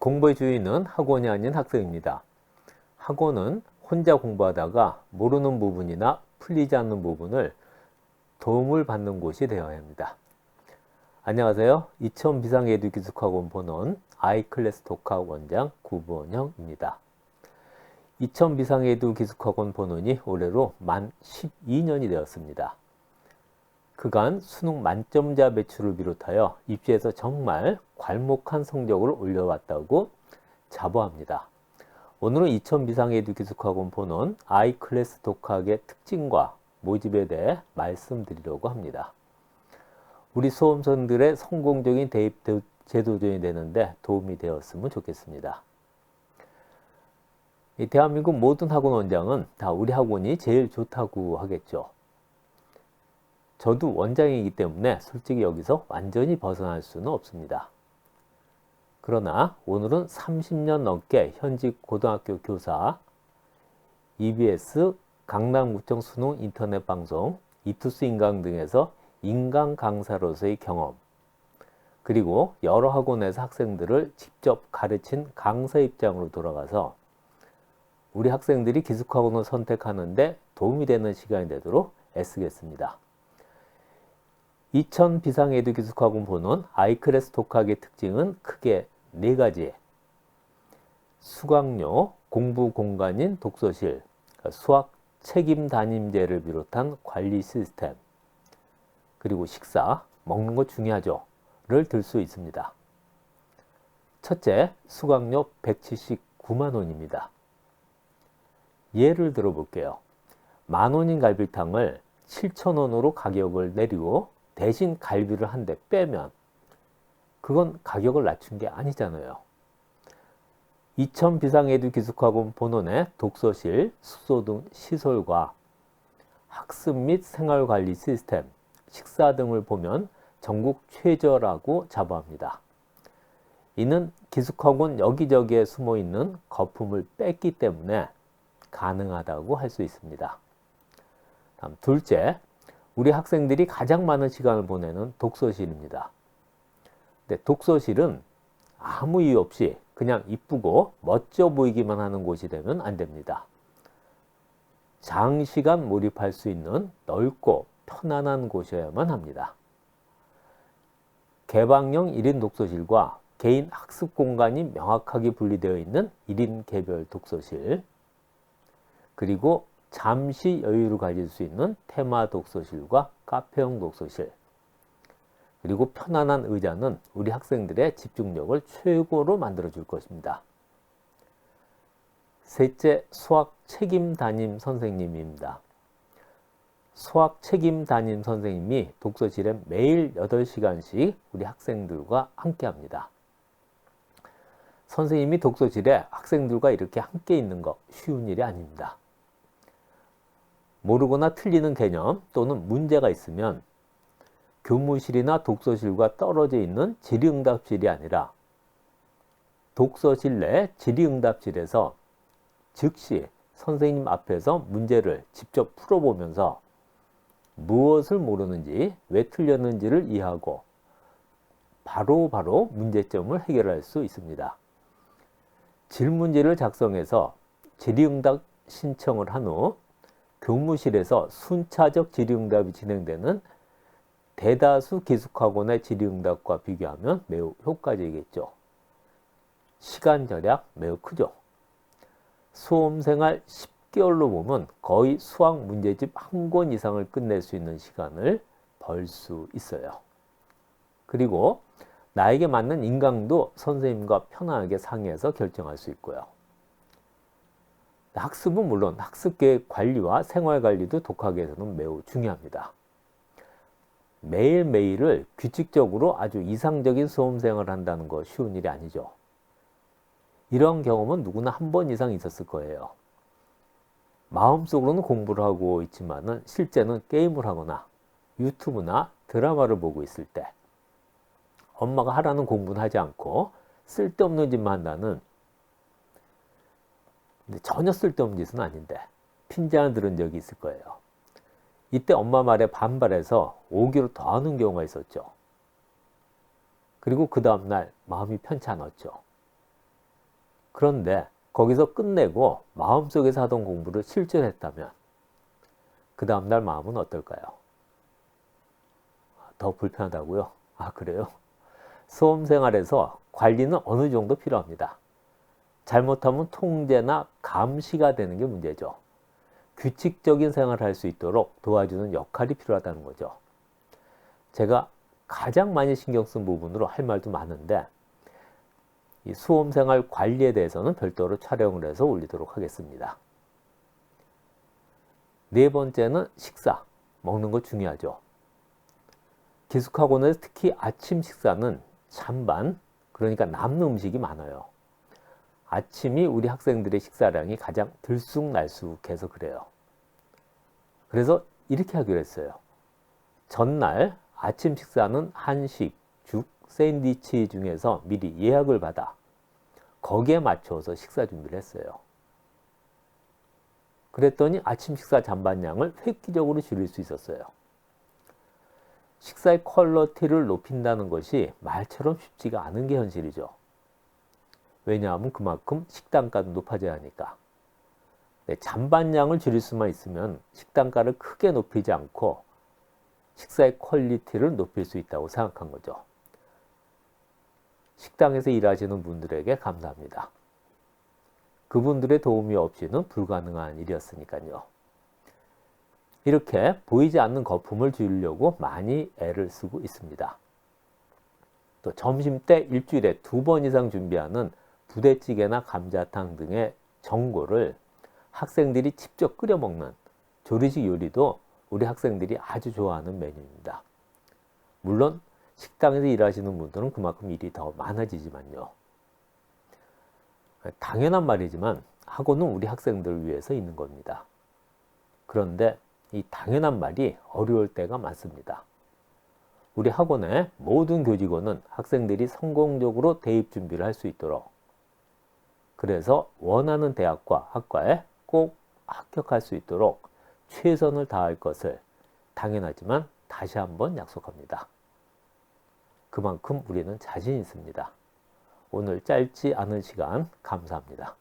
공부의 주인은 학원이 아닌 학생입니다. 학원은 혼자 공부하다가 모르는 부분이나 풀리지 않는 부분을 도움을 받는 곳이 되어야 합니다. 안녕하세요. 이천 비상에듀기숙학원 본원 아이클래스 독학 원장 구본형입니다. 이천 비상에듀기숙학원 본원이 올해로 만 12년이 되었습니다. 그간 수능 만점자 배출을 비롯하여 입시에서 정말 괄목한 성적을 올려왔다고 자부합니다. 오늘은 이천 비상에듀기숙학원 본원 아이클래스 독학의 특징과 모집에 대해 말씀드리려고 합니다. 우리 수험생들의 성공적인 대입 제도전이 되는데 도움이 되었으면 좋겠습니다. 이 대한민국 모든 학원 원장은 다 우리 학원이 제일 좋다고 하겠죠. 저도 원장이기 때문에 솔직히 여기서 완전히 벗어날 수는 없습니다. 그러나 오늘은 30년 넘게 현직 고등학교 교사, EBS, 강남구청 수능 인터넷 방송, 이투스 인강 등에서 인강 강사로서의 경험, 그리고 여러 학원에서 학생들을 직접 가르친 강사 입장으로 돌아가서 우리 학생들이 기숙학원을 선택하는데 도움이 되는 시간이 되도록 애쓰겠습니다. 이천 비상에듀기숙학원 본원 아이클래스 독학의 특징은 크게 4가지. 수강료, 공부 공간인 독서실, 수학 책임 담임제를 비롯한 관리 시스템, 그리고 식사, 먹는 거 중요하죠. 를 들 수 있습니다. 첫째, 수강료 179만 원입니다. 예를 들어 볼게요. 10,000원인 갈비탕을 7,000원으로 가격을 내리고 대신 갈비를 한 대 빼면 그건 가격을 낮춘 게 아니잖아요. 이천 비상에듀기숙학원 본원의 독서실, 숙소 등 시설과 학습 및 생활관리 시스템, 식사 등을 보면 전국 최저라고 자부합니다. 이는 기숙학원 여기저기에 숨어있는 거품을 뺐기 때문에 가능하다고 할 수 있습니다. 다음 둘째, 우리 학생들이 가장 많은 시간을 보내는 독서실입니다. 근데 독서실은 아무 이유 없이 그냥 이쁘고 멋져 보이기만 하는 곳이 되면 안 됩니다. 장시간 몰입할 수 있는 넓고 편안한 곳이어야만 합니다. 개방형 1인 독서실과 개인 학습 공간이 명확하게 분리되어 있는 1인 개별 독서실, 그리고 잠시 여유를 가질 수 있는 테마 독서실과 카페형 독서실, 그리고 편안한 의자는 우리 학생들의 집중력을 최고로 만들어 줄 것입니다. 셋째, 수학 책임 담임 선생님입니다. 수학 책임 담임 선생님이 독서실에 매일 8시간씩 우리 학생들과 함께 합니다. 선생님이 독서실에 학생들과 이렇게 함께 있는 거 쉬운 일이 아닙니다. 모르거나 틀리는 개념 또는 문제가 있으면 교무실이나 독서실과 떨어져 있는 질의응답실이 아니라 독서실 내 질의응답실에서 즉시 선생님 앞에서 문제를 직접 풀어보면서 무엇을 모르는지, 왜 틀렸는지를 이해하고 바로바로 문제점을 해결할 수 있습니다. 질문지를 작성해서 질의응답 신청을 한 후 교무실에서 순차적 질의응답이 진행되는 대다수 기숙학원의 질의응답과 비교하면 매우 효과적이겠죠. 시간 절약 매우 크죠. 수험생활 10개월로 보면 거의 수학 문제집 한 권 이상을 끝낼 수 있는 시간을 벌 수 있어요. 그리고 나에게 맞는 인강도 선생님과 편안하게 상의해서 결정할 수 있고요. 학습은 물론 학습계획 관리와 생활관리도 독학에서는 매우 중요합니다. 매일매일을 규칙적으로 아주 이상적인 수험생활을 한다는 거 쉬운 일이 아니죠. 이런 경험은 누구나 한 번 이상 있었을 거예요. 마음속으로는 공부를 하고 있지만 실제는 게임을 하거나 유튜브나 드라마를 보고 있을 때 엄마가 하라는 공부는 하지 않고 쓸데없는 짓만 한다는, 근데 전혀 쓸데없는 짓은 아닌데 핀잔을 들은 적이 있을 거예요. 이때 엄마 말에 반발해서 오기로 더하는 경우가 있었죠. 그리고 그 다음날 마음이 편치 않았죠. 그런데 거기서 끝내고 마음속에서 하던 공부를 실전했다면 그 다음날 마음은 어떨까요? 더 불편하다고요? 아, 그래요? 수험생활에서 관리는 어느 정도 필요합니다. 잘못하면 통제나 감시가 되는 게 문제죠. 규칙적인 생활을 할 수 있도록 도와주는 역할이 필요하다는 거죠. 제가 가장 많이 신경 쓴 부분으로 할 말도 많은데 이 수험생활 관리에 대해서는 별도로 촬영을 해서 올리도록 하겠습니다. 네 번째는 식사. 먹는 거 중요하죠. 기숙학원에서 특히 아침 식사는 찬반, 그러니까 남는 음식이 많아요. 아침이 우리 학생들의 식사량이 가장 들쑥날쑥해서 그래요. 그래서 이렇게 하기로 했어요. 전날 아침 식사는 한식, 죽, 샌드위치 중에서 미리 예약을 받아 거기에 맞춰서 식사 준비를 했어요. 그랬더니 아침 식사 잔반량을 획기적으로 줄일 수 있었어요. 식사의 퀄리티를 높인다는 것이 말처럼 쉽지가 않은 게 현실이죠. 왜냐하면 그만큼 식단가도 높아져야 하니까. 잔반량을 줄일 수만 있으면 식단가를 크게 높이지 않고 식사의 퀄리티를 높일 수 있다고 생각한 거죠. 식당에서 일하시는 분들에게 감사합니다. 그분들의 도움이 없이는 불가능한 일이었으니까요. 이렇게 보이지 않는 거품을 줄이려고 많이 애를 쓰고 있습니다. 또 점심 때 일주일에 2번 이상 준비하는 부대찌개나 감자탕 등의 전골을 학생들이 직접 끓여 먹는 조리식 요리도 우리 학생들이 아주 좋아하는 메뉴입니다. 물론 식당에서 일하시는 분들은 그만큼 일이 더 많아지지만요. 당연한 말이지만 학원은 우리 학생들을 위해서 있는 겁니다. 그런데 이 당연한 말이 어려울 때가 많습니다. 우리 학원의 모든 교직원은 학생들이 성공적으로 대입 준비를 할 수 있도록, 그래서 원하는 대학과 학과에 꼭 합격할 수 있도록 최선을 다할 것을 당연하지만 다시 한번 약속합니다. 그만큼 우리는 자신 있습니다. 오늘 짧지 않은 시간 감사합니다.